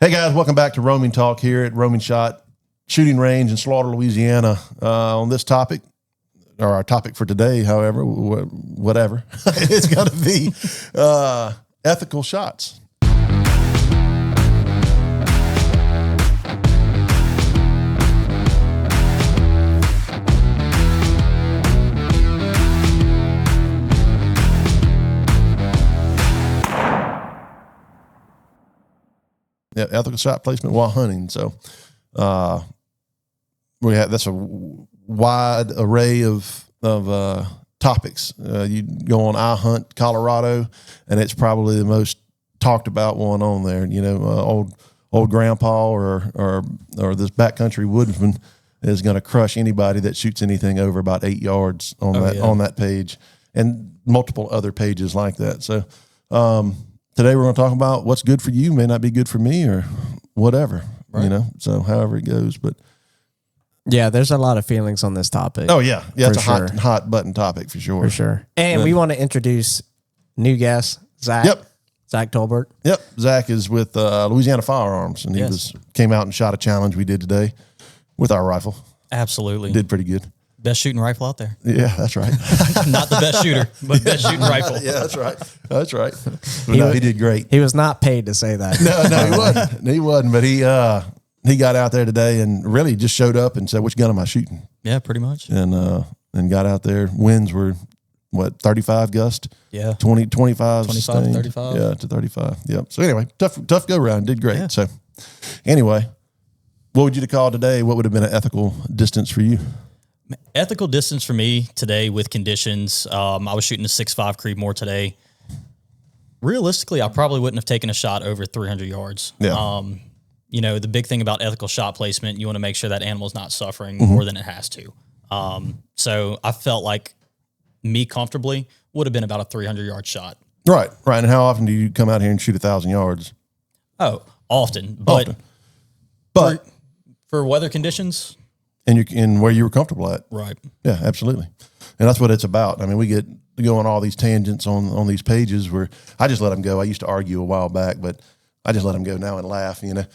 Hey guys, welcome back to Roaming Talk here at Roaming Shot Shooting Range in Slaughter, Louisiana. On this topic, or our topic for today, however, whatever, it's going to be ethical shots. Yeah, ethical shot placement while hunting. So that's a wide array of topics. You go on I Hunt Colorado, and it's probably the most talked about one on there. You know, old grandpa or this backcountry woodsman is going to crush anybody that shoots anything over about 8 yards on on that page, and multiple other pages like that. So. Today we're going to talk about what's good for you may not be good for me or whatever, right. You know, so however it goes. But yeah, there's a lot of feelings on this topic. Oh, yeah. Yeah, it's a hot button topic for sure. For sure. And we want to introduce new guest, Zach. Yep. Zach Tolbert. Yep. Zach is with Louisiana Firearms, and he came out and shot a challenge we did today with our rifle. Absolutely. Did pretty good. Best shooting rifle out there. Yeah, that's right. Not the best shooter, but best shooting rifle. Yeah, that's right. That's right. But he did great. He was not paid to say that. No, he wasn't. He wasn't. But he got out there today and really just showed up and said, "Which gun am I shooting?" Yeah, pretty much. And got out there. Winds were 35 gust? Yeah. 25 to 35. Yeah, to 35. Yep. So anyway, tough go round. Did great. Yeah. So anyway, what would you call today? What would have been an ethical distance for you? Ethical distance for me today with conditions. I was shooting a 6.5 Creedmoor today. Realistically, I probably wouldn't have taken a shot over 300 yards. Yeah. You know, the big thing about ethical shot placement, you want to make sure that animal's not suffering more than it has to. So I felt like me comfortably would have been about a 300-yard shot. Right. And how often do you come out here and shoot 1,000 yards? Oh, often. But for weather conditions... And where you were comfortable at. Right. Yeah, absolutely. And that's what it's about. I mean, we get to go on all these tangents on these pages where I just let them go. I used to argue a while back, but I just let them go now and laugh, you know.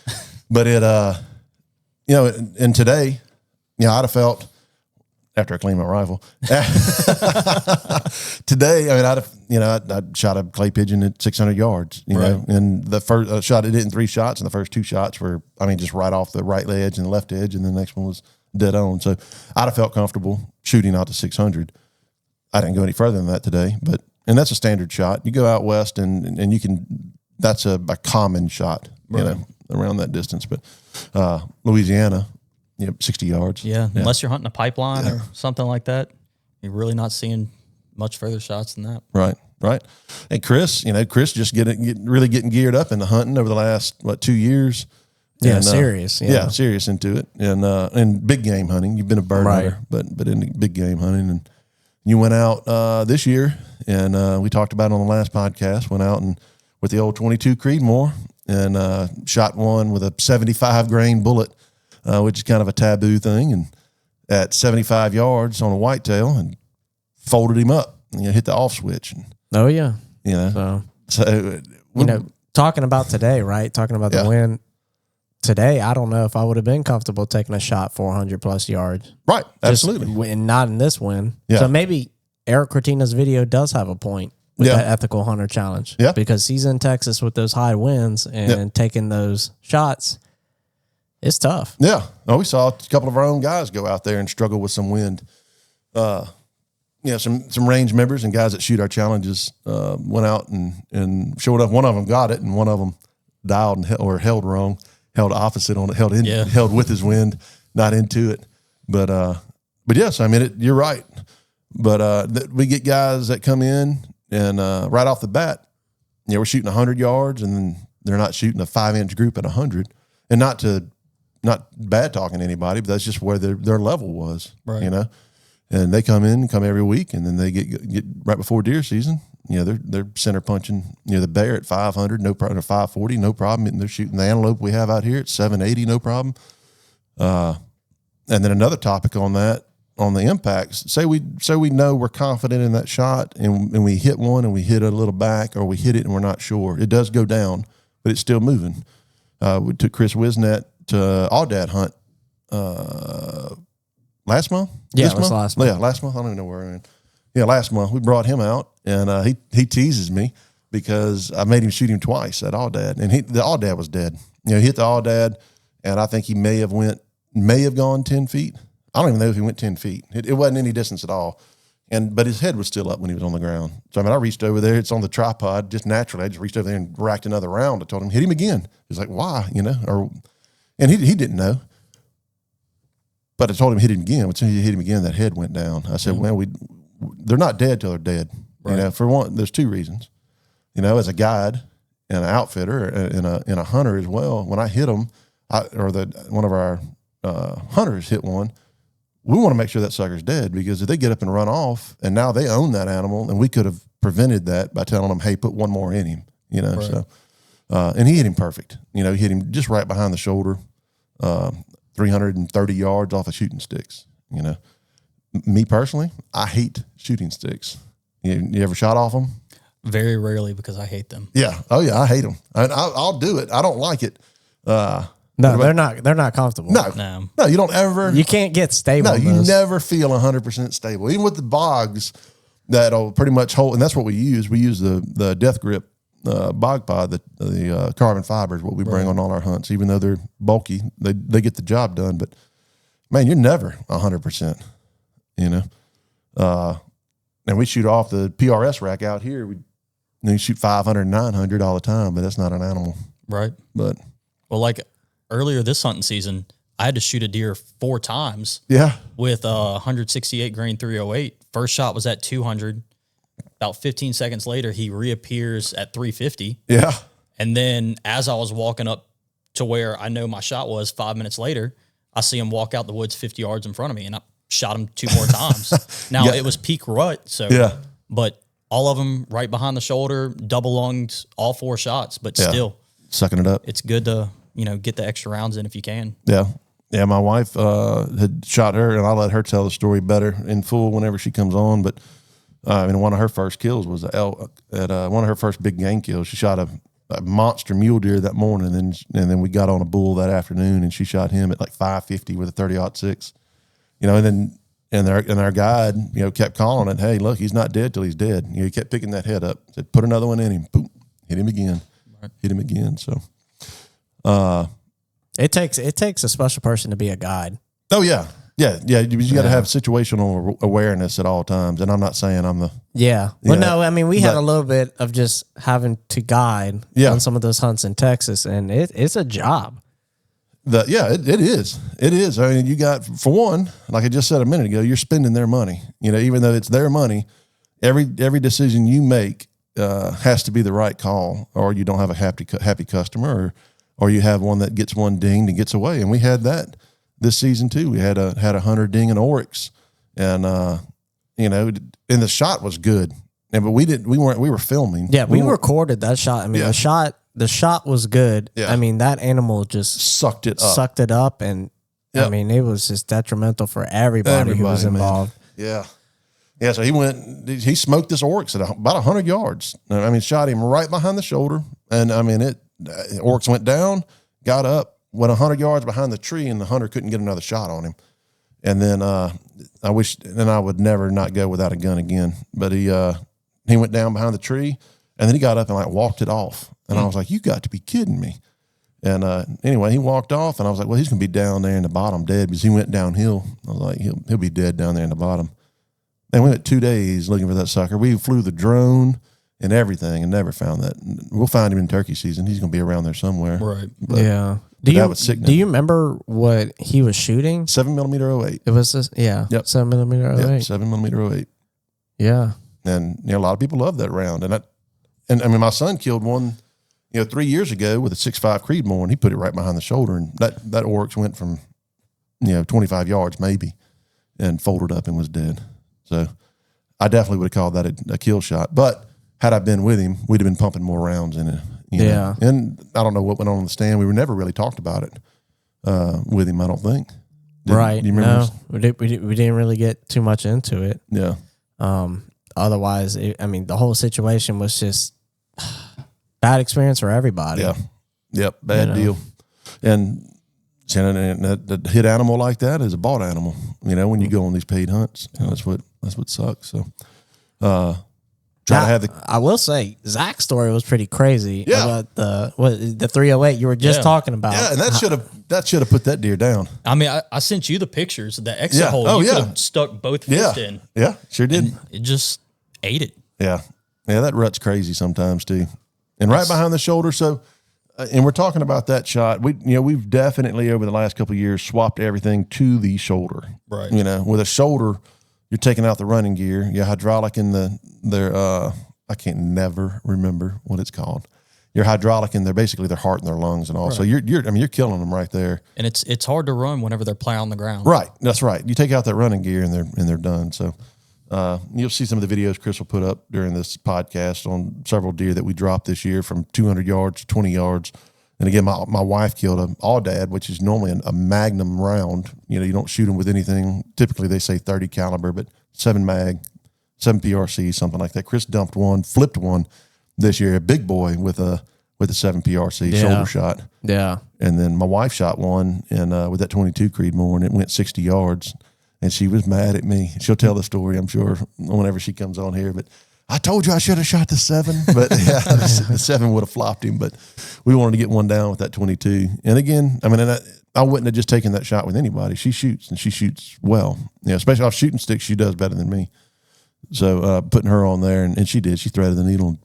But it, you know, and today, you know, I'd have felt, after I cleaned my rifle, today, I mean, I'd shot a clay pigeon at 600 yards, you know, and the first shot it in 3 shots, and the first 2 shots were, I mean, just right off the right edge and the left edge, and the next one was dead on. So I'd have felt comfortable shooting out to 600. I didn't go any further than that today, and that's a standard shot. You go out west and you can, that's a common shot, you know, around that distance. But Louisiana, 60 yards. Yeah, unless you're hunting a pipeline or something like that, you're really not seeing much further shots than that. Right. And Chris just really getting geared up into hunting over the last 2 years. Yeah, and, serious. Yeah, serious into it, and big game hunting. You've been a bird hunter, but in big game hunting, and you went out this year, and we talked about it on the last podcast. Went out and with the old 22 Creedmoor and shot one with a 75 grain bullet, which is kind of a taboo thing, and at 75 yards on a whitetail, and folded him up. And, hit the off switch. And, oh yeah, so talking about today, right? Talking about the wind. Today, I don't know if I would have been comfortable taking a shot 400 plus yards. Right, absolutely. And not in this wind. Yeah. So maybe Eric Cortina's video does have a point with that ethical hunter challenge. Yeah. Because he's in Texas with those high winds and taking those shots. It's tough. Yeah. Oh, we saw a couple of our own guys go out there and struggle with some wind. Some range members and guys that shoot our challenges went out and showed up. One of them got it, and one of them dialed or held wrong. Held opposite on it, held with his wind, not into it. But yes, I mean, you're right. But we get guys that come in and right off the bat, we're shooting 100 yards, and then they're not shooting a 5-inch group at 100. And not bad talking to anybody, but that's just where their level was, you know. And they come every week, and then they get right before deer season. They're center punching, the bear at 500, no problem, or 540, no problem. And they're shooting the antelope we have out here at 780, no problem. And then another topic on that, on the impacts, say we know we're confident in that shot, and we hit one and we hit it a little back, or we hit it and we're not sure. It does go down, but it's still moving. We took Chris Wisnett to Aoudad hunt last month. Yeah, This it was month? last month. Yeah, last month. I don't even know where we're in. Yeah, last month we brought him out, and he teases me because I made him shoot him twice at Aoudad, and the Aoudad was dead. He hit the Aoudad, and I think he may have gone 10 feet. I don't even know if he went 10 feet. It wasn't any distance at all. But his head was still up when he was on the ground. So, I reached over there. It's on the tripod, just naturally. I just reached over there and racked another round. I told him, hit him again. He's like, why? And he didn't know. But I told him, hit him again. As soon as he hit him again, that head went down. I said, well, they're not dead till they're dead. Right. For one, there's two reasons. As a guide and an outfitter and a hunter as well, when I hit them, one of our hunters hit one, we want to make sure that sucker's dead, because if they get up and run off and now they own that animal, and we could have prevented that by telling them, hey, put one more in him, Right. So, and he hit him perfect. He hit him just right behind the shoulder, 330 yards off of shooting sticks. Me personally, I hate shooting sticks. You ever shot off them? Very rarely, because I hate them. Yeah. Oh yeah. I hate them. I'll do it. I don't like it. No, they're not comfortable. No, you don't ever. You can't get stable. No, in you those. never feel 100% stable. Even with the bogs, that'll pretty much hold, and that's what we use. We use the Death Grip bog pod, the carbon fiber is what we bring on all our hunts. Even though they're bulky, they get the job done. But man, you're never 100%. And we shoot off the PRS rack out here. We shoot 500, 900 all the time, but that's not an animal, Right. But Like earlier this hunting season, I had to shoot a deer 4 times. Yeah. With a 168 grain 308. First shot was at 200. About 15 seconds later, he reappears at 350. Yeah. And then as I was walking up to where I know my shot was 5 minutes later, I see him walk out the woods 50 yards in front of me, and I shot him 2 more times. Now, it was peak rut, so but all of them right behind the shoulder, double lunged, all 4 shots, but still sucking it up. It's good to get the extra rounds in if you can. Yeah. Yeah, my wife had shot her, and I'll let her tell the story better in full whenever she comes on. But one of her first kills was one of her first big game kills. She shot a monster mule deer that morning, and then we got on a bull that afternoon, and she shot him at like 550 with a 30-06. And our guide kept calling it. Hey, look, he's not dead till he's dead. He kept picking that head up. Said, put another one in him. Boom, hit him again. Right. Hit him again. So. It takes a special person to be a guide. Oh yeah. You got to have situational awareness at all times. And I'm not saying I'm the Well, no, we had a little bit of just having to guide on some of those hunts in Texas, and it's a job. It is. It is. I mean, you got, for one, like I just said a minute ago, you're spending their money. Even though it's their money, every decision you make has to be the right call, or you don't have a happy customer, or you have one that gets one dinged and gets away. And we had that this season too. We had a hunter ding an oryx, and and the shot was good. But we were filming. Yeah, we recorded that shot. I mean, the shot was good. Yeah. I mean, that animal just sucked it up, and I mean, it was just detrimental for everybody who was involved. Man. Yeah. So he smoked this oryx at about 100 yards. I mean, shot him right behind the shoulder, and I mean oryx went down, got up, went 100 yards behind the tree, and the hunter couldn't get another shot on him. And then I would never not go without a gun again. But he went down behind the tree, and then he got up and walked it off. And I was like, you got to be kidding me. And anyway, he walked off, and I was like, well, he's going to be down there in the bottom dead, because he went downhill. I was like, he'll be dead down there in the bottom. And we went 2 days looking for that sucker. We flew the drone and everything and never found that. We'll find him in turkey season. He's going to be around there somewhere. Right. But, yeah. Do you remember what he was shooting? 7mm 08. It was this, Yep. 7mm 08. Yep, 7mm 08. Yeah. And a lot of people love that round. And I mean, my son killed one, 3 years ago with a 6.5 Creedmoor, and he put it right behind the shoulder, and that oryx went from 25 yards maybe, and folded up and was dead. So I definitely would have called that a kill shot. But had I been with him, we'd have been pumping more rounds in it. Yeah. And I don't know what went on in the stand. We were never really talked about it with him, I don't think. Right. Do you remember? No, we didn't really get too much into it. Yeah. Otherwise, the whole situation was just bad experience for everybody. Yeah. Yep, bad deal. And the hit animal like that is a bought animal. When you go on these paid hunts, that's what sucks. So, I will say Zach's story was pretty crazy about the 308 you were just talking about. Yeah, and that should have put that deer down. I mean, I sent you the pictures of that exit hole. You could have stuck both fists in. Yeah, sure did. And it just ate it. Yeah, that rut's crazy sometimes too, and right behind the shoulder. So, and we're talking about that shot. We've definitely over the last couple of years swapped everything to the shoulder. Right. With a shoulder, you're taking out the running gear. You're hydraulic in I can't never remember what it's called. You're hydraulic in basically their heart and their lungs and all. Right. So you're killing them right there. And it's hard to run whenever they're plowing the ground. Right. That's right. You take out that running gear and they're done. So you'll see some of the videos Chris will put up during this podcast on several deer that we dropped this year from 200 yards to 20 yards. And again, my wife killed an Aoudad, which is normally a magnum round. You don't shoot them with anything. Typically, they say 30 caliber, but 7 mag, 7 PRC, something like that. Chris flipped one this year, a big boy with a 7 PRC shoulder shot. Yeah. And then my wife shot one with that 22 Creedmoor, and it went 60 yards. And she was mad at me. She'll tell the story, I'm sure, whenever she comes on here. But I told you I should have shot the 7. But yeah, the 7 would have flopped him. But we wanted to get one down with that 22. And again, I mean, I wouldn't have just taken that shot with anybody. She shoots, and she shoots well. Especially off shooting sticks, she does better than me. So putting her on there, and she did. She threaded the needle and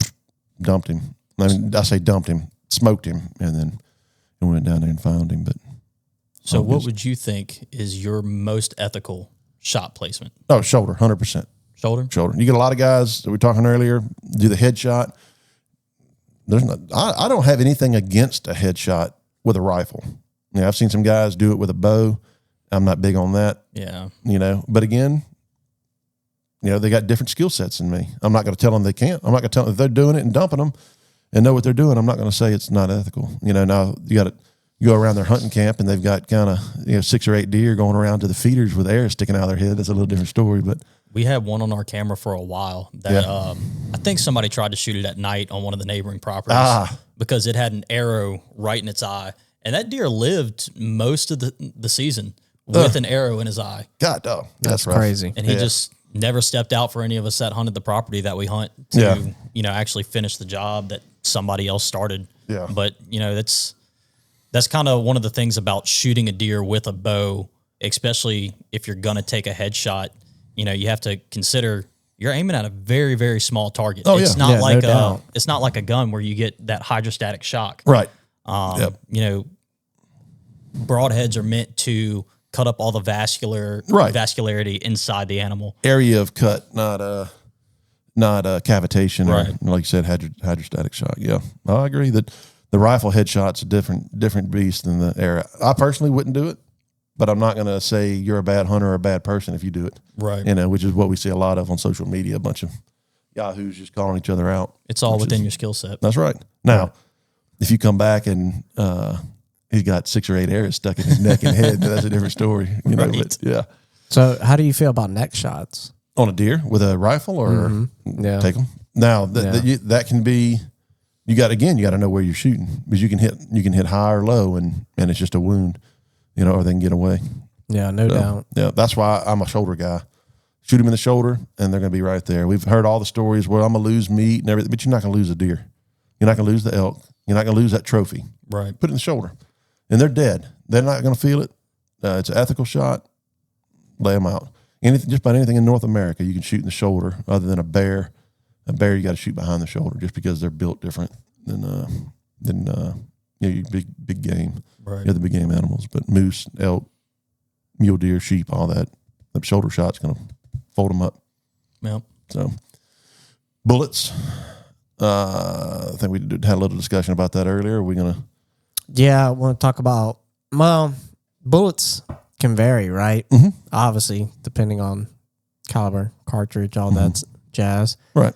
dumped him. I mean, I say dumped him, smoked him, and then went down there and found him. But so what would you think is your most ethical shot placement? Oh, shoulder, 100%. Shoulder? You get a lot of guys that we were talking earlier, do the headshot. I don't have anything against a headshot with a rifle. I've seen some guys do it with a bow. I'm not big on that. Yeah. But again, they got different skill sets than me. I'm not going to tell them they can't. I'm not going to tell them if they're doing it and dumping them and know what they're doing. I'm not going to say it's not ethical. Now you got to go around their hunting camp and they've got kind of 6 or 8 deer going around to the feeders with air sticking out of their head. That's a little different story. But we had one on our camera for a while that I think somebody tried to shoot it at night on one of the neighboring properties because it had an arrow right in its eye. And that deer lived most of the season with an arrow in his eye. God, dog. That's crazy. And he just never stepped out for any of us that hunted the property that we hunt to, actually finish the job that somebody else started. Yeah. But, that's kind of one of the things about shooting a deer with a bow, especially if you're going to take a headshot. You have to consider you're aiming at a very, very small target. Oh, it's not it's not like a gun where you get that hydrostatic shock. Right. Broadheads are meant to cut up all the vascularity inside the animal. Area of cut, not cavitation, right? Or, like you said, hydrostatic shock. Yeah, I agree that the rifle headshot's a different beast than the arrow. I personally wouldn't do it, but I'm not going to say you're a bad hunter or a bad person if you do it. Right. Which is what we see a lot of on social media, a bunch of yahoos just calling each other out. It's all within your skill set. That's right. Now, if you come back and he's got 6 or 8 arrows stuck in his neck and head, that's a different story. Right. But, yeah. So how do you feel about neck shots? On a deer with a rifle or take them? Now, that can be... You got to know where you're shooting because you can hit high or low and it's just a wound, or they can get away. Yeah, no doubt. Yeah, that's why I'm a shoulder guy. Shoot them in the shoulder and they're going to be right there. We've heard all the stories where I'm going to lose meat and everything, but you're not going to lose a deer. You're not going to lose the elk. You're not going to lose that trophy. Right. Put it in the shoulder, and they're dead. They're not going to feel it. It's an ethical shot. Lay them out. Just about anything in North America, you can shoot in the shoulder other than a bear. A bear, you got to shoot behind the shoulder just because they're built different than big game. Right. The big game animals, but moose, elk, mule deer, sheep, all that. The shoulder shot's going to fold them up. Yep. So bullets. I think we had a little discussion about that earlier. Are we going to? Yeah, I want to talk about. Well, bullets can vary, right? Mm-hmm. Obviously, depending on caliber, cartridge, all that jazz. Right.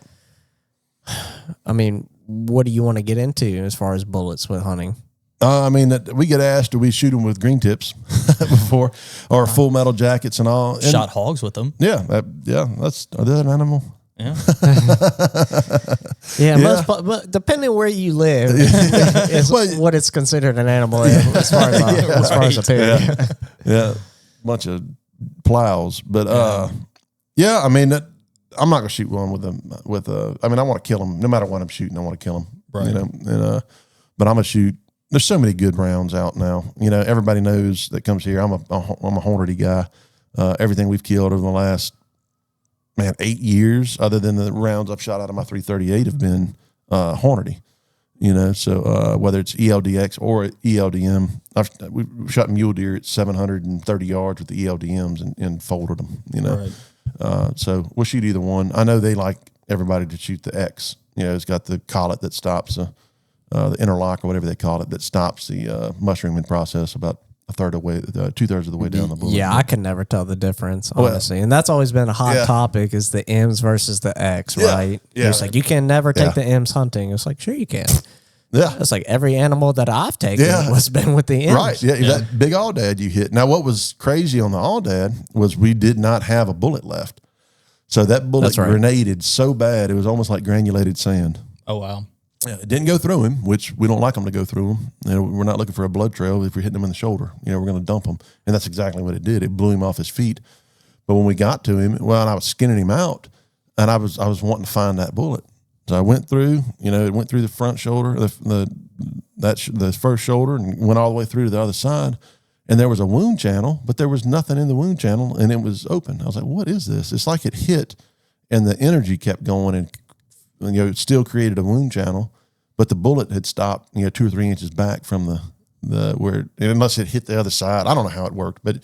I mean, what do you want to get into as far as bullets with hunting? We get asked, do we shoot them with green tips before, or full metal jackets and all? And shot hogs with them. Yeah, are they an animal? Yeah. Yeah. But depending where you live, is what it's considered an animal as far as a pig. Yeah. Bunch of plows. But, I mean, I'm not going to shoot one I mean, I want to kill them. No matter what I'm shooting, I want to kill them. Right. You know, and, but I'm going to shoot. There's so many good rounds out now. You know, everybody knows that comes here. I'm a Hornady guy. Everything we've killed over the last, 8 years, other than the rounds I've shot out of my 338, have been Hornady. You know, so whether it's ELDX or ELDM, we shot mule deer at 730 yards with the ELDMs and folded them. You know, so we'll shoot either one. I know they like everybody to shoot the X. You know, it's got the collet that stops the interlock or whatever they call it that stops the mushrooming process about two-thirds of the way down the bullet. Yeah, I can never tell the difference, honestly. And that's always been a hot topic is the M's versus the X, right? Yeah. It's like, you can never take the M's hunting. It's like, sure you can. Yeah. It's like every animal that I've taken has been with the M's. Right, that big Aoudad you hit. Now, what was crazy on the Aoudad was we did not have a bullet left. So that bullet grenaded so bad, it was almost like granulated sand. Oh, wow. Yeah, it didn't go through him, which we don't like them to go through him. You know, we're not looking for a blood trail. If we're hitting him in the shoulder, you know, we're going to dump him. And that's exactly what it did. It blew him off his feet. But when we got to him, I was skinning him out, and I was wanting to find that bullet. So I went through, it went through the front shoulder, the first shoulder, and went all the way through to the other side. And there was a wound channel, but there was nothing in the wound channel, and it was open. I was like, what is this? It's like it hit, and the energy kept going, and it still created a wound channel, but the bullet had stopped, 2 or 3 inches back from where, unless it hit the other side. I don't know how it worked, but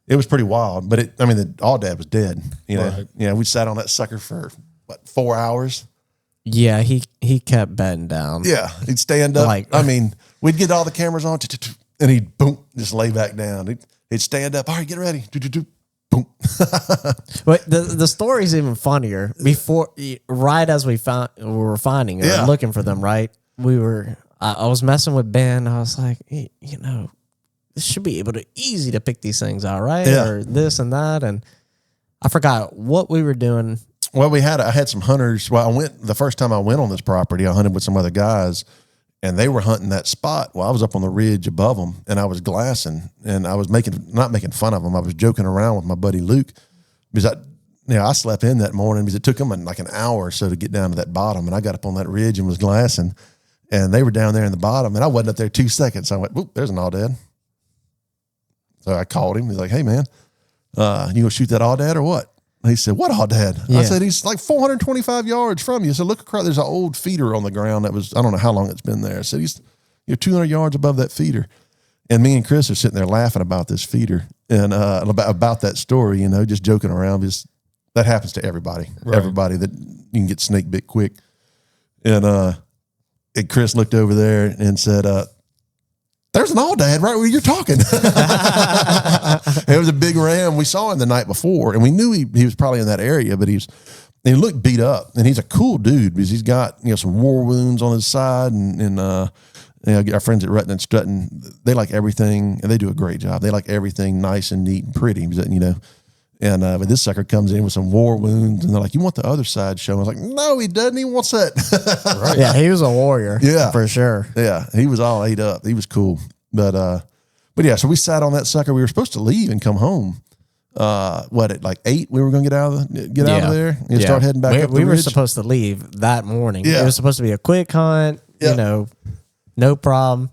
it was pretty wild. But the Aoudad was dead. We sat on that sucker for 4 hours. Yeah, he kept bedding down. Yeah, he'd stand up. We'd get all the cameras on, and he'd boom, just lay back down. He'd stand up. All right, get ready. Boom. But the story's even funnier. Right as we were finding or looking for them, right? I was messing with Ben. I was like, this should be easy to pick these things out, right? Yeah. Or this and that, and I forgot what we were doing. Well, I had some hunters. Well, the first time I went on this property, I hunted with some other guys, and they were hunting that spot. Well, I was up on the ridge above them, and I was glassing, and I was not making fun of them. I was joking around with my buddy Luke, because I slept in that morning because it took them like an hour or so to get down to that bottom, and I got up on that ridge and was glassing, and they were down there in the bottom, and I wasn't up there 2 seconds. So I went, whoop, there's an Aoudad. So I called him. He's like, hey, man, you gonna shoot that Aoudad or what? He said, what Aoudad? Yeah. I said, he's like 425 yards from you. So look across, there's an old feeder on the ground that was, I don't know how long it's been there. I said, he's 200 yards above that feeder. And me and Chris are sitting there laughing about this feeder and about that story, just joking around, because that happens to everybody. Right. Everybody that you can get snake bit quick. And Chris looked over there and said, there's an Aoudad right where you're talking. It was a big ram. We saw him the night before, and we knew he was probably in that area, but he looked beat up, and he's a cool dude because he's got some war wounds on his side, and our friends at Rutten and Strutton, they like everything, and they do a great job. They like everything nice and neat and pretty, And but this sucker comes in with some war wounds, and they're like, "You want the other side show?" I was like, "No, he doesn't. He wants that." Right. Yeah, he was a warrior. Yeah, for sure. Yeah, he was all ate up. He was cool, but yeah. So we sat on that sucker. We were supposed to leave and come home. At like 8? We were going to get out of there and start heading back up the ridge. We were supposed to leave that morning. Yeah. It was supposed to be a quick hunt. Yeah. No problem.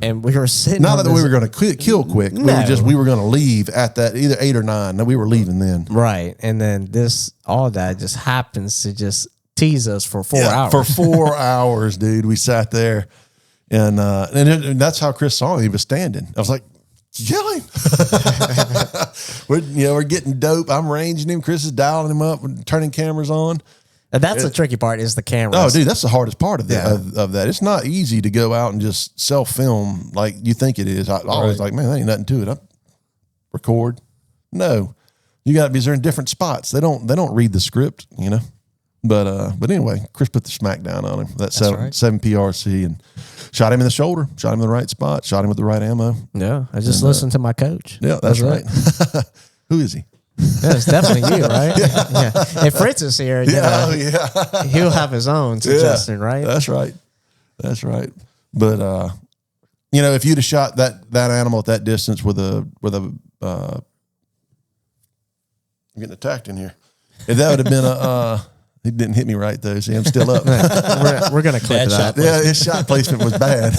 And we were sitting. Not that we were going to kill quick. No. We were going to leave at that either 8 or 9. No, we were leaving then. Right, and then Aoudad just happens to just tease us for 4 hours. For 4 hours, dude. We sat there, and that's how Chris saw him. He was standing. I was like, kill him. We're getting dope. I'm ranging him. Chris is dialing him up and turning cameras on. And that's the tricky part is the cameras. Oh, dude, that's the hardest part of that. Of that. It's not easy to go out and just self-film like you think it is. I always like, man, there ain't nothing to it. Record. No. You got to be there in different spots. They don't read the script, But anyway, Chris put the smack down on him. That 7 PRC and shot him in the shoulder, shot him in the right spot, shot him with the right ammo. Yeah, I just listened to my coach. Yeah, that's right. Who is he? Yeah, it's definitely you, right? Yeah. If Fritz is here, he'll have his own suggestion, right? That's right. That's right. But if you'd have shot that animal at that distance with a I'm getting attacked in here. If that would have been he didn't hit me right though. See, I'm still up. We're gonna clip it out. Yeah, his shot placement was bad.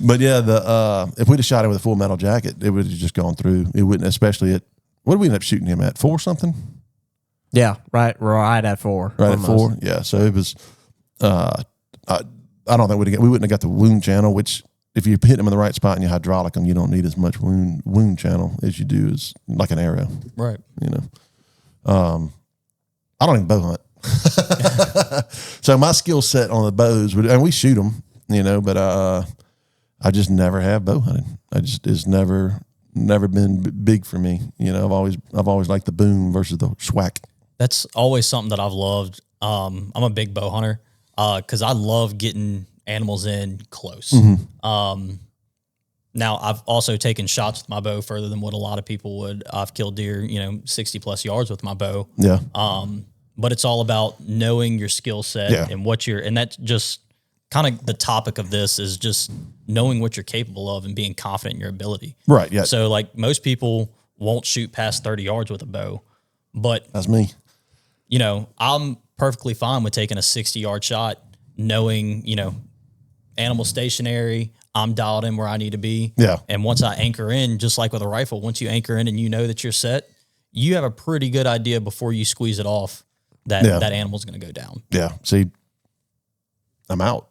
But yeah, if we'd have shot him with a full metal jacket, it would have just gone through. It wouldn't, especially at what did we end up shooting him at? 4 something? Yeah, right at 4. Right almost. At 4. Yeah, so it was. I don't think we wouldn't have got the wound channel. Which, if you hit him in the right spot and you hydraulic him, you don't need as much wound channel as you do as like an arrow. Right. I don't even bow hunt. So my skill set on the bows and we shoot them, but I just never have bow hunting. It's never been big for me. I've always liked the boom versus the swack. That's always something that I've loved. I'm a big bow hunter because I love getting animals in close. Mm-hmm. Now I've also taken shots with my bow further than what a lot of people would. I've killed deer, 60 plus yards with my bow. Yeah. But it's all about knowing your skill set and and that's just kind of the topic of this is just knowing what you're capable of and being confident in your ability. Right. Yeah. So like most people won't shoot past 30 yards with a bow, but that's me. I'm perfectly fine with taking a 60-yard shot, knowing, animal stationary, I'm dialed in where I need to be. Yeah. And once I anchor in, just like with a rifle, once you anchor in and you know that you're set, you have a pretty good idea before you squeeze it off that animal's going to go down. Yeah. See, I'm out.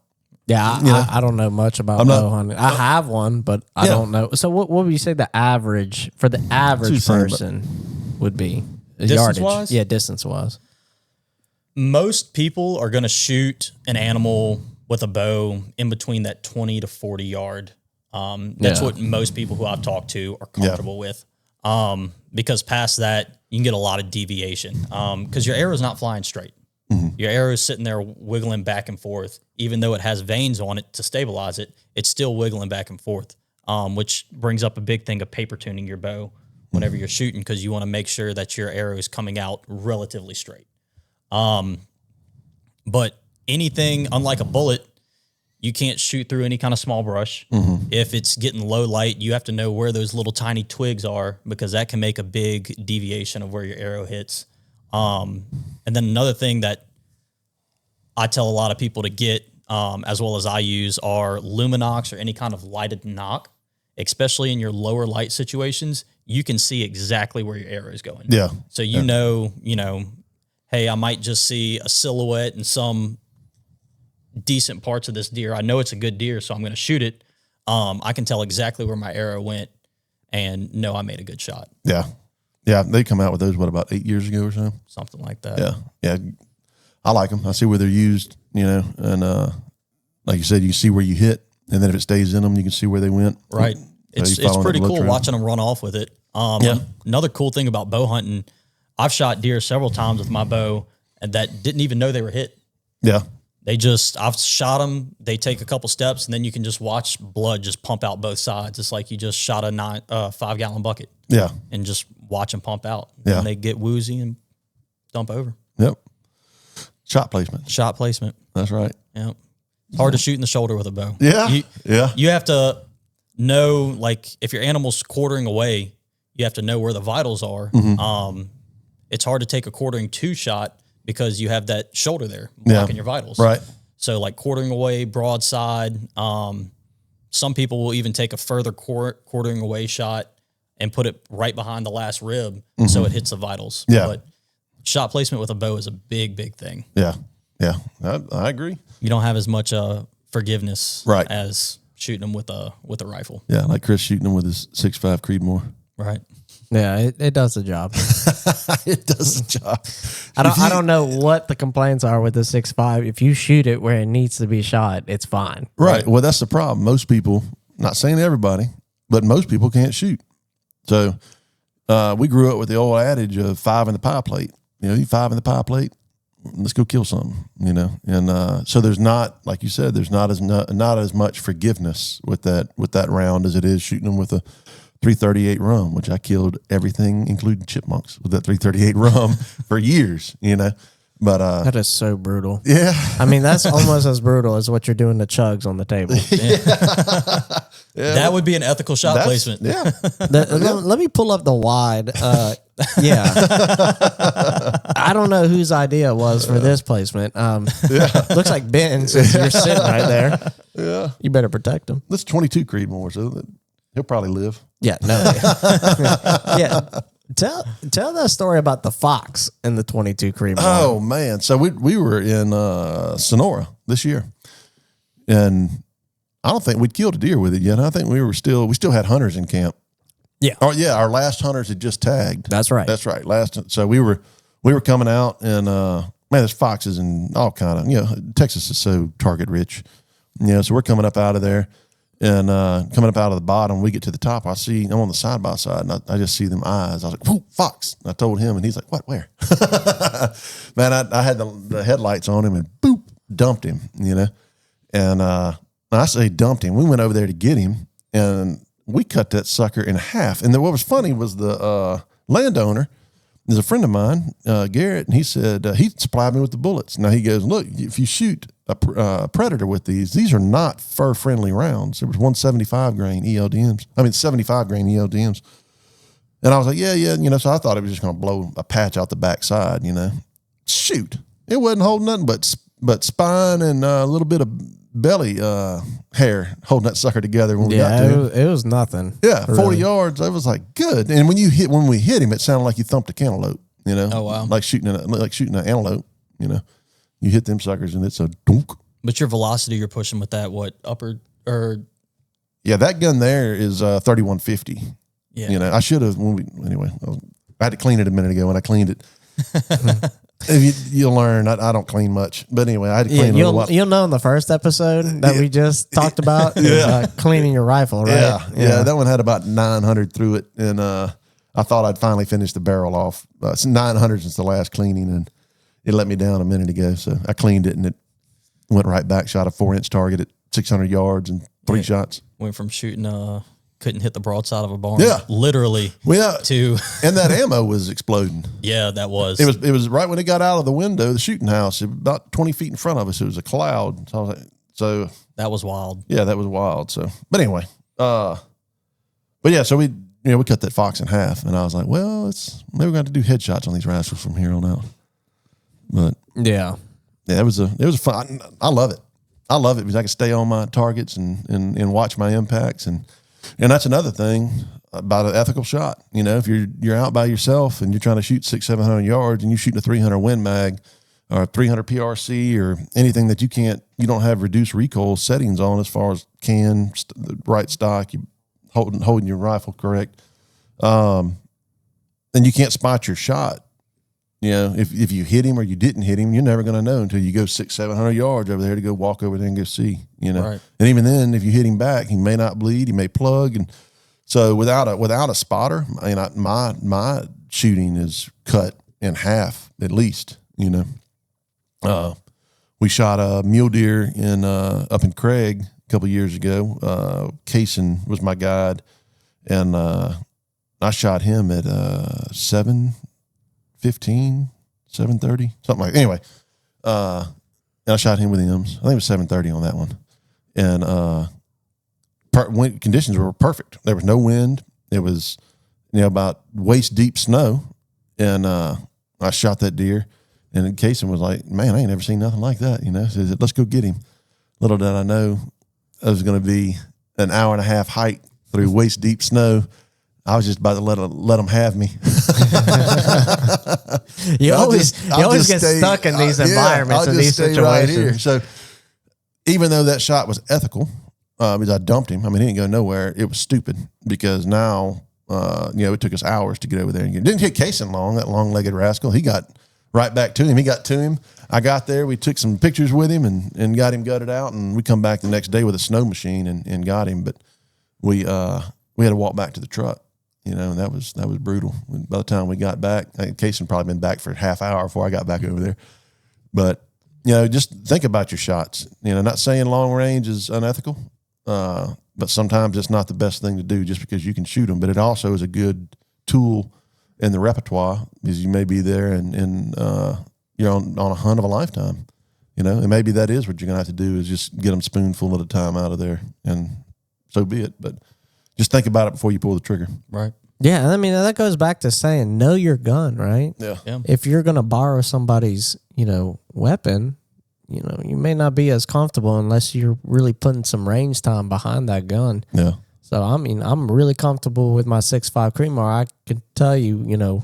Yeah, I don't know much about bow hunting. I have one, but I don't know. So what would you say the average for the average person would be? Distance-wise? Yeah, distance-wise. Most people are going to shoot an animal with a bow in between that 20 to 40 yard. That's what most people who I've talked to are comfortable with. Because past that, you can get a lot of deviation. Because your arrow's not flying straight. Mm-hmm. Your arrow is sitting there wiggling back and forth. Even though it has vanes on it to stabilize it, it's still wiggling back and forth, which brings up a big thing of paper tuning your bow whenever you're shooting because you want to make sure that your arrow is coming out relatively straight. But anything, unlike a bullet, you can't shoot through any kind of small brush. Mm-hmm. If it's getting low light, you have to know where those little tiny twigs are because that can make a big deviation of where your arrow hits. And then another thing that I tell a lot of people to get, as well as I use, are luminox or any kind of lighted knock, especially in your lower light situations. You can see exactly where your arrow is going. Yeah. So you know, hey, I might just see a silhouette in some decent parts of this deer. I know it's a good deer, so I'm going to shoot it. I can tell exactly where my arrow went and know I made a good shot. Yeah. Yeah. They come out with those, about 8 years ago or so? Something like that. Yeah. Yeah. I like them. I see where they're used, and like you said, you see where you hit, and then if it stays in them, you can see where they went. Right. It's pretty cool watching them run off with it. Another cool thing about bow hunting, I've shot deer several times with my bow and that didn't even know they were hit. Yeah. I've shot them. They take a couple steps and then you can just watch blood just pump out both sides. It's like you just shot a 5-gallon bucket. Yeah. And just watch them pump out. Yeah. And they get woozy and dump over. Yep. Shot placement. That's right. Yep. It's hard to shoot in the shoulder with a bow. Yeah. You have to know, like, if your animal's quartering away, you have to know where the vitals are. Mm-hmm. It's hard to take a quartering 2 shot because you have that shoulder there blocking your vitals. Right. So like quartering away, broadside. Some people will even take a further quartering away shot and put it right behind the last rib so it hits the vitals. Yeah. But shot placement with a bow is a big, big thing. Yeah. Yeah. I agree. You don't have as much forgiveness as shooting them with a rifle. Yeah, like Chris shooting them with his 6.5 Creedmoor. Right. Yeah, it does the job. It does the job. I don't know what the complaints are with the 6.5. If you shoot it where it needs to be shot, it's fine. Right. Well, that's the problem. Most people, not saying everybody, but most people can't shoot. So we grew up with the old adage of 5 in the pie plate. You 5 in the pie plate, let's go kill something, And so there's not, like you said, there's not as much forgiveness with that round as it is shooting them with a 338 rum, which I killed everything, including chipmunks, with that 338 rum for years, you know. But that is so brutal. Yeah. I mean, that's almost as brutal as what you're doing to chugs on the table. Yeah. That would be an ethical shot placement. Yeah. Let me pull up the wide. Yeah. I don't know whose idea it was for this placement. Looks like Ben, since you're sitting right there. Yeah. You better protect him. This 22 Creedmoor, so he'll probably live. Yeah, no. Yeah. Tell that story about the fox in the 22 Creedmoor. Oh man. So we were in Sonora this year. And I don't think we'd killed a deer with it yet. I think we still had hunters in camp. Yeah. Oh yeah, our last hunters had just tagged. That's right. That's right. So we were coming out, and man, there's foxes and all kind of, you know, Texas is so target rich. You know, so we're coming up out of there, and coming up out of the bottom, we get to the top. I'm on the side by side, and I just see them eyes. I was like, "Whoa, fox!" And I told him, and he's like, "What? Where?" Man, I had the headlights on him, and boop, dumped him. You know, and I say dumped him. We went over there to get him, and we cut that sucker in half. And then what was funny was the landowner is a friend of mine, Garrett, and he said he supplied me with the bullets. Now he goes, look, if you shoot a predator with these are not fur-friendly rounds. There was 175 grain ELDMs. I mean, 75 grain ELDMs. And I was like, yeah, you know, so I thought it was just going to blow a patch out the backside, you know. Shoot. It wasn't holding nothing but spine and a little bit of belly hair holding that sucker together when we got to him. It was nothing. Yeah, 40 yards. I was like, good. And when we hit him, it sounded like you thumped a cantaloupe, you know? Oh, wow. Like shooting an antelope, you know? You hit them suckers and it's a dunk. But your velocity you're pushing with that, what, upper or? Yeah, that gun there is 3150. Yeah. You know, I should have, I had to clean it a minute ago when I cleaned it. You'll learn. I don't clean much, but anyway, I had to clean it. You'll know in the first episode that we just talked about cleaning your rifle, right? Yeah, that one had about 900 through it, and I thought I'd finally finish the barrel off. It's 900 since the last cleaning, and it let me down a minute ago, so I cleaned it, and it went right back. Shot a 4-inch target at 600 yards and 3 shots. Went from shooting couldn't hit the broadside of a barn. Yeah, literally. To and that ammo was exploding. Yeah, that was. It was right when it got out of the window, the shooting house, about 20 feet in front of us. It was a cloud. So I was like, that was wild. Yeah, that was wild. So, but anyway, but yeah, so we cut that fox in half, and I was like, well, maybe we're going to do headshots on these rascals from here on out. But yeah, it was fun. I love it. I love it because I can stay on my targets and watch my impacts, and that's another thing about an ethical shot. You know, if you're out by yourself and you're trying to shoot 600-700 yards and you're shooting a 300 Win Mag or a 300 PRC or anything that you don't have reduced recoil settings on as far as the right stock, you holding your rifle correct, then you can't spot your shot. You know, if you hit him or you didn't hit him, you're never going to know until you go 600-700 yards over there to go walk over there and go see, you know. Right. And even then, if you hit him back, he may not bleed, he may plug. And so without a spotter, I mean, my shooting is cut in half at least, you know. We shot a mule deer up in Craig a couple of years ago. Kaysen was my guide, and I shot him at 7:15, 7:30, something like that. Anyway, and I shot him with M's. I think it was 7:30 on that one. And wind conditions were perfect. There was no wind. It was, about waist deep snow. And I shot that deer. And Kaysen was like, man, I ain't never seen nothing like that. So said, let's go get him. Little did I know it was going to be an hour and a half hike through waist deep snow. I was just about to let them have me. You always get stuck in these environments and these situations. Right here. So even though that shot was ethical, because I dumped him, I mean, he didn't go nowhere. It was stupid because now, it took us hours to get over there and get him. Didn't take Kaysen long, that long-legged rascal. He got right back to him. He got to him. I got there. We took some pictures with him and got him gutted out. And we come back the next day with a snow machine and got him. But we had to walk back to the truck. And that was brutal. By the time we got back, Kaysen probably been back for a half hour before I got back over there. But, just think about your shots. Not saying long range is unethical. but sometimes it's not the best thing to do just because you can shoot them. But it also is a good tool in the repertoire because you may be there and you're on a hunt of a lifetime, and maybe that is what you're going to have to do is just get them spoonful at a time out of there, and so be it. But just think about it before you pull the trigger. Right. Yeah, I mean, that goes back to saying, know your gun, right? Yeah. If you're going to borrow somebody's, weapon, you may not be as comfortable unless you're really putting some range time behind that gun. Yeah. So, I mean, I'm really comfortable with my 6.5 Creedmoor. I can tell you,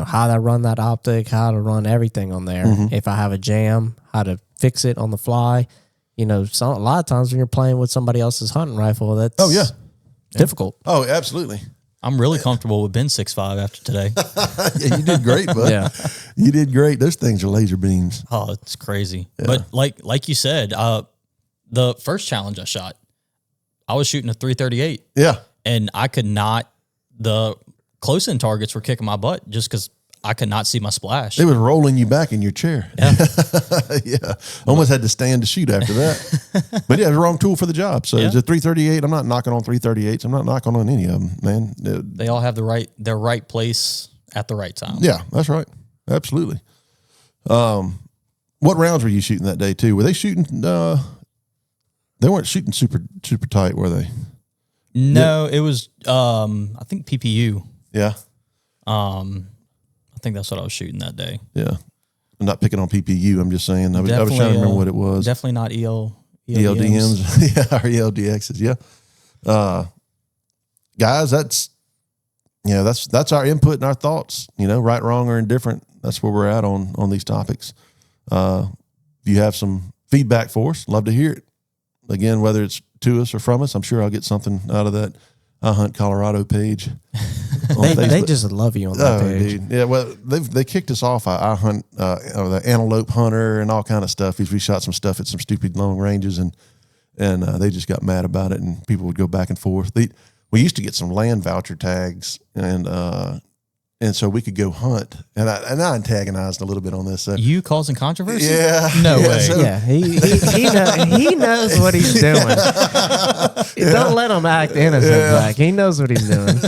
how to run that optic, how to run everything on there. Mm-hmm. If I have a jam, how to fix it on the fly. A lot of times when you're playing with somebody else's hunting rifle, that's difficult. Oh, absolutely. I'm really comfortable with Ben's 6.5 after today. Yeah, you did great, bud. Yeah. You did great. Those things are laser beams. Oh, it's crazy. Yeah. But like you said, the first challenge I shot, I was shooting a 338. Yeah. And the close-in targets were kicking my butt just because I could not see my splash. It was rolling you back in your chair. Yeah. Yeah. Almost had to stand to shoot after that. But yeah, it was the wrong tool for the job. So it's a 338. I'm not knocking on 338s. I'm not knocking on any of them, man. They all have their right place at the right time. Yeah, that's right. Absolutely. What rounds were you shooting that day too? Were they shooting, they weren't shooting super, super tight, were they? No, it was, I think PPU. Yeah. I think that's what I was shooting that day. Yeah. I'm not picking on PPU. I'm just saying. I was trying to remember what it was. Definitely not ELDMs. Yeah, or ELDXs. Yeah. Guys, that's our input and our thoughts, right, wrong, or indifferent. That's where we're at on these topics. If you have some feedback for us, love to hear it. Again, whether it's to us or from us, I'm sure I'll get something out of that I Hunt Colorado page. They just love you on that page. Dude. Yeah, well, they kicked us off. I Hunt the Antelope Hunter and all kind of stuff. We shot some stuff at some stupid long ranges, and they just got mad about it, and people would go back and forth. We used to get some land voucher tags, and so we could go hunt. And I antagonized a little bit on this. You causing controversy? Yeah. No way. So, yeah, he knows what he's doing. Don't let him act innocent, Black. He knows what he's doing.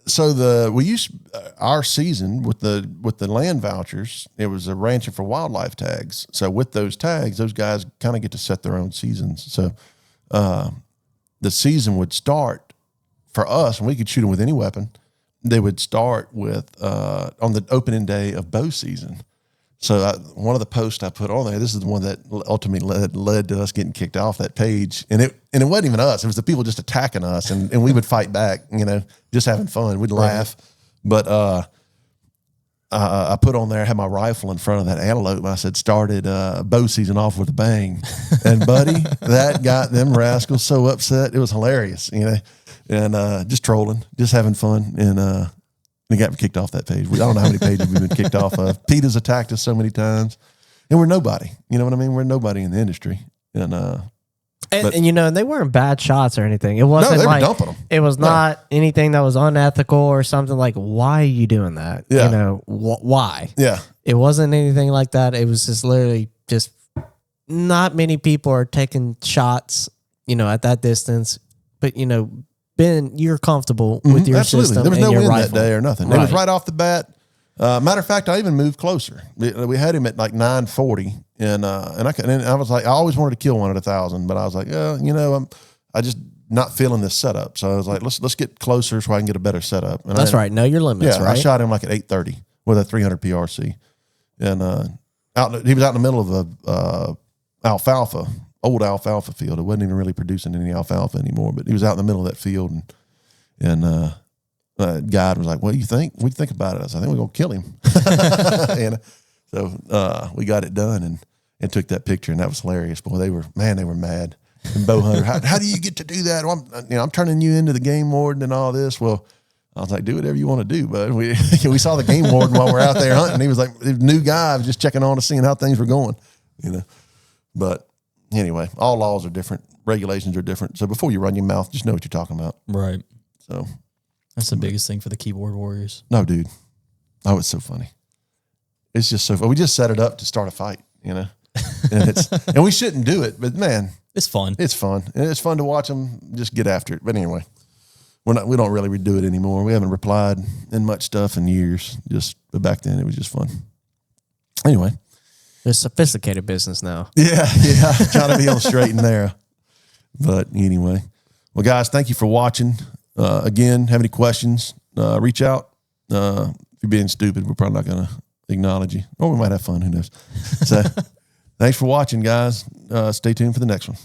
So we used our season with the land vouchers. It was a ranching for wildlife tags. So with those tags, those guys kind of get to set their own seasons. So the season would start for us, and we could shoot them with any weapon. They would start with on the opening day of bow season. So one of the posts I put on there, this is the one that ultimately led to us getting kicked off that page. And it wasn't even us. It was the people just attacking us, and we would fight back, just having fun. We'd laugh. But I put on there, I had my rifle in front of that antelope, and I said, started bow season off with a bang. And buddy, that got them rascals so upset. It was hilarious, and just trolling, just having fun. And we got kicked off that page. I don't know how many pages we've been kicked off of. Peter's attacked us so many times, and we're nobody. You know what I mean? We're nobody in the industry. And they weren't bad shots or anything. It wasn't they were like dumping them. It was not anything that was unethical or something like, why are you doing that? Yeah. Why? Yeah. It wasn't anything like that. It was just literally just not many people are taking shots, at that distance. But, Ben, you're comfortable with your system. There was no wind rifle. that day or nothing. It was right off the bat. Matter of fact, I even moved closer. We had him at like 940, and I was like, I always wanted to kill one at 1,000, but I was like, I just not feeling this setup. So I was like, let's get closer so I can get a better setup. And that's right. Know your limits. Yeah, right? I shot him like at 830 with a 300 PRC, and he was out in the middle of a old alfalfa field. It wasn't even really producing any alfalfa anymore, but he was out in the middle of that field, and guide was like, "What do you think? What do you think about it?" I said, "I think we're gonna kill him." And so we got it done and took that picture, and that was hilarious. Boy, they were mad. And bow hunter, how do you get to do that? Well, I'm turning you into the game warden and all this. Well, I was like, do whatever you want to do, bud. We saw the game warden while we're out there hunting. He was like, the new guy was just checking on to seeing how things were going, But anyway, all laws are different, regulations are different. So before you run your mouth, just know what you're talking about. Right. So that's the biggest thing for the keyboard warriors. No, dude. Oh, it's so funny. It's just so funny. We just set it up to start a fight, and we shouldn't do it, but man, It's fun. It's fun. And it's fun to watch them just get after it. But anyway, we don't really redo it anymore. We haven't replied in much stuff in years. But back then it was just fun. Anyway. It's sophisticated business now. Yeah. Trying to be on the straight and narrow. But anyway. Well, guys, thank you for watching. Again, have any questions, reach out. If you're being stupid, we're probably not going to acknowledge you. Or we might have fun. Who knows? So thanks for watching, guys. Stay tuned for the next one.